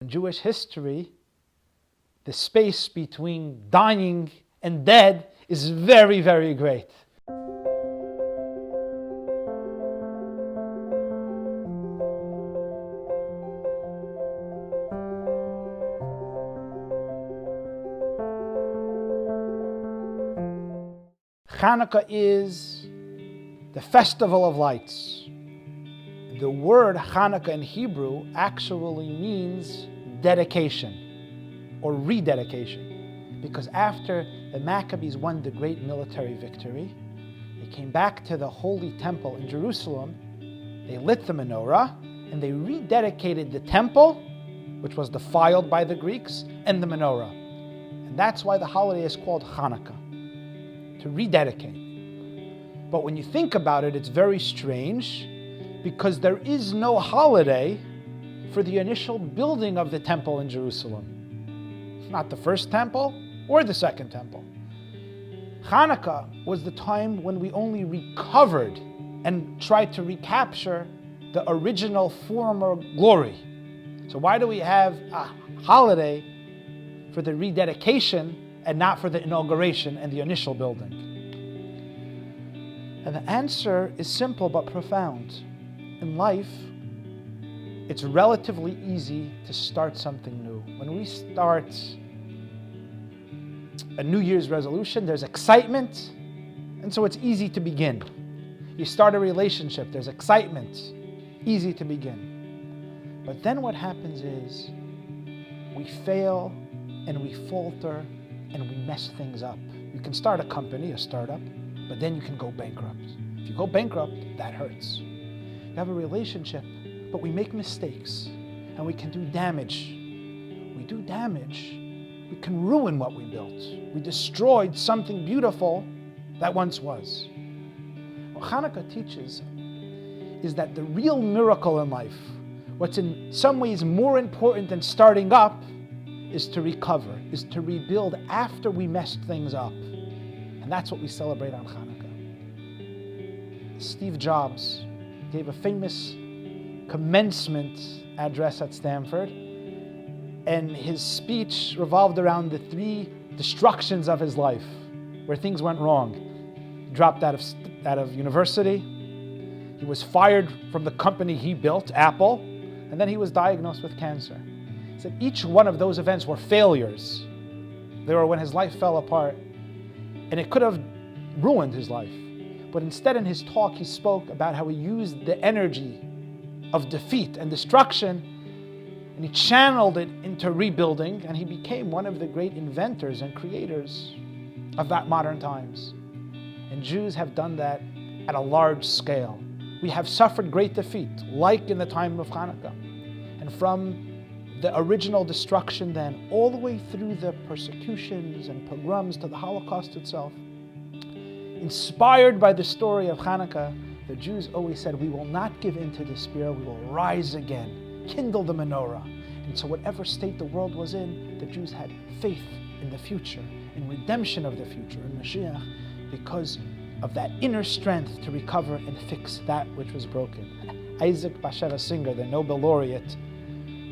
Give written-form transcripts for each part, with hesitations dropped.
In Jewish history, the space between dying and dead is very, very great. Chanukah is the festival of lights. The word Chanukah in Hebrew actually means dedication or rededication, because after the Maccabees won the great military victory, they came back to the Holy Temple in Jerusalem, they lit the menorah, and they rededicated the temple, which was defiled by the Greeks, and the menorah. And that's why the holiday is called Chanukah, to rededicate. But when you think about it, it's very strange, because there is no holiday for the initial building of the temple in Jerusalem. It's not the first temple or the second temple. Chanukah was the time when we only recovered and tried to recapture the original former glory. So why do we have a holiday for the rededication and not for the inauguration and the initial building? And the answer is simple but profound. In life, it's relatively easy to start something new. When we start a New Year's resolution, there's excitement, and so it's easy to begin. You start a relationship, there's excitement, easy to begin. But then what happens is we fail and we falter and we mess things up. You can start a company, a startup, but then you can go bankrupt. If you go bankrupt, that hurts. You have a relationship, but we make mistakes and we can do damage. We do damage. We can ruin what we built. We destroyed something beautiful that once was. What Chanukah teaches is that the real miracle in life, what's in some ways more important than starting up, is to recover, is to rebuild after we messed things up. And that's what we celebrate on Chanukah. Steve Jobs gave a famous commencement address at Stanford, and his speech revolved around the 3 destructions of his life, where things went wrong. He dropped out of university, he was fired from the company he built, Apple, and then he was diagnosed with cancer. He said each one of those events were failures. They were when his life fell apart, and it could have ruined his life. But instead, in his talk, he spoke about how he used the energy of defeat and destruction, and he channeled it into rebuilding, and he became one of the great inventors and creators of that modern times. And Jews have done that at a large scale. We have suffered great defeat, like in the time of Chanukah. And from the original destruction then, all the way through the persecutions and pogroms to the Holocaust itself, inspired by the story of Chanukah, the Jews always said, we will not give in to despair, we will rise again, kindle the menorah. And so whatever state the world was in, the Jews had faith in the future, in redemption of the future, in Mashiach, because of that inner strength to recover and fix that which was broken. Isaac Bashevis Singer, the Nobel laureate,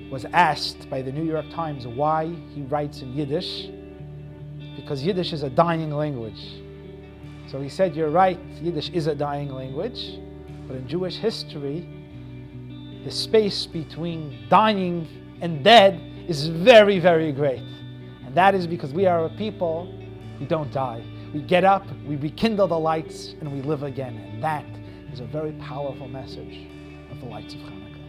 was asked by the New York Times why he writes in Yiddish, because Yiddish is a dying language. So he said, you're right, Yiddish is a dying language, but in Jewish history, the space between dying and dead is very, very great. And that is because we are a people who don't die. We get up, we rekindle the lights, and we live again. And that is a very powerful message of the lights of Chanukah.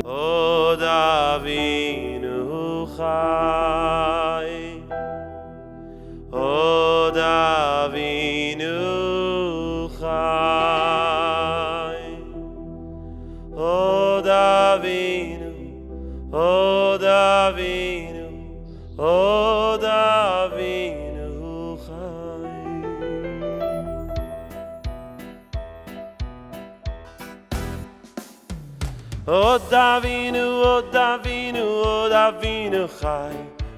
O Davinu Chai, O Davinu Chai, O Davinu, O Davinu, O Davinu Chai. O Davinu, O Davinu, O Davinu Chai.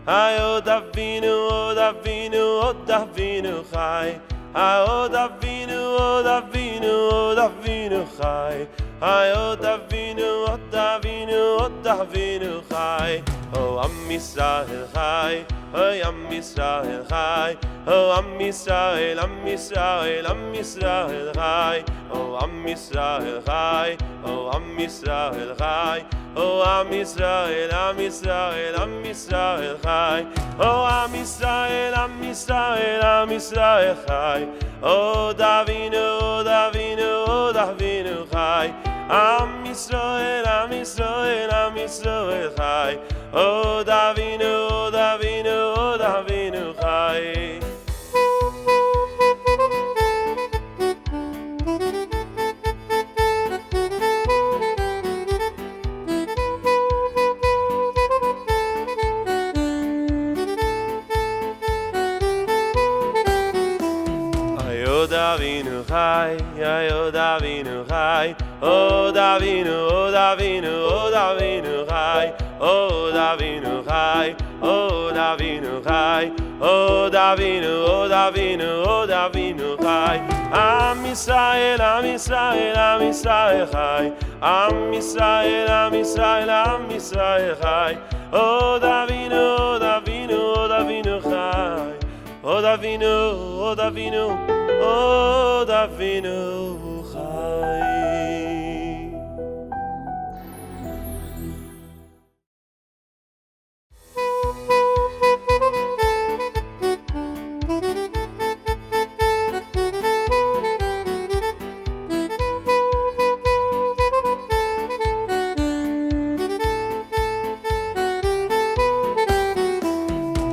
Ay, O Davinu, O Davinu, O Davinu Chai. Ay, O Davinu, O Davinu, O Davinu Chai. Ay, oh Davinu, oh Davinu, oh Davinu Chai. Oh Am Yisrael Chai, oh Am Yisrael Chai. Oh Am Yisrael, Am Yisrael, Am Yisrael Chai. Oh Am Yisrael Chai, oh Am Yisrael Chai. Oh Am Yisrael, Am Yisrael, Am Yisrael Chai. Oh Am Yisrael, Am Yisrael, Am Yisrael Chai. Oh Davinu, oh Davinu, oh Davinu Chai. Am Yisrael, Am Yisrael, Am Yisrael Chai. Oh Davinu, oh Davinu, oh Davinu Chai. Oh Davinu Chai, oh Davinu Chai, oh Davinu, oh Davinu, oh Davinu Chai, oh Davinu Chai, oh Davinu Chai, oh Davinu, oh Davinu, oh Davinu Chai. Am Yisrael, Am Yisrael, Am Yisrael Chai, Am Yisrael, Am Yisrael, Am Yisrael Chai. Oh Davinu, oh Davinu, oh Davinu Chai, oh Davinu, oh Davinu. Oh, Davinu Chai.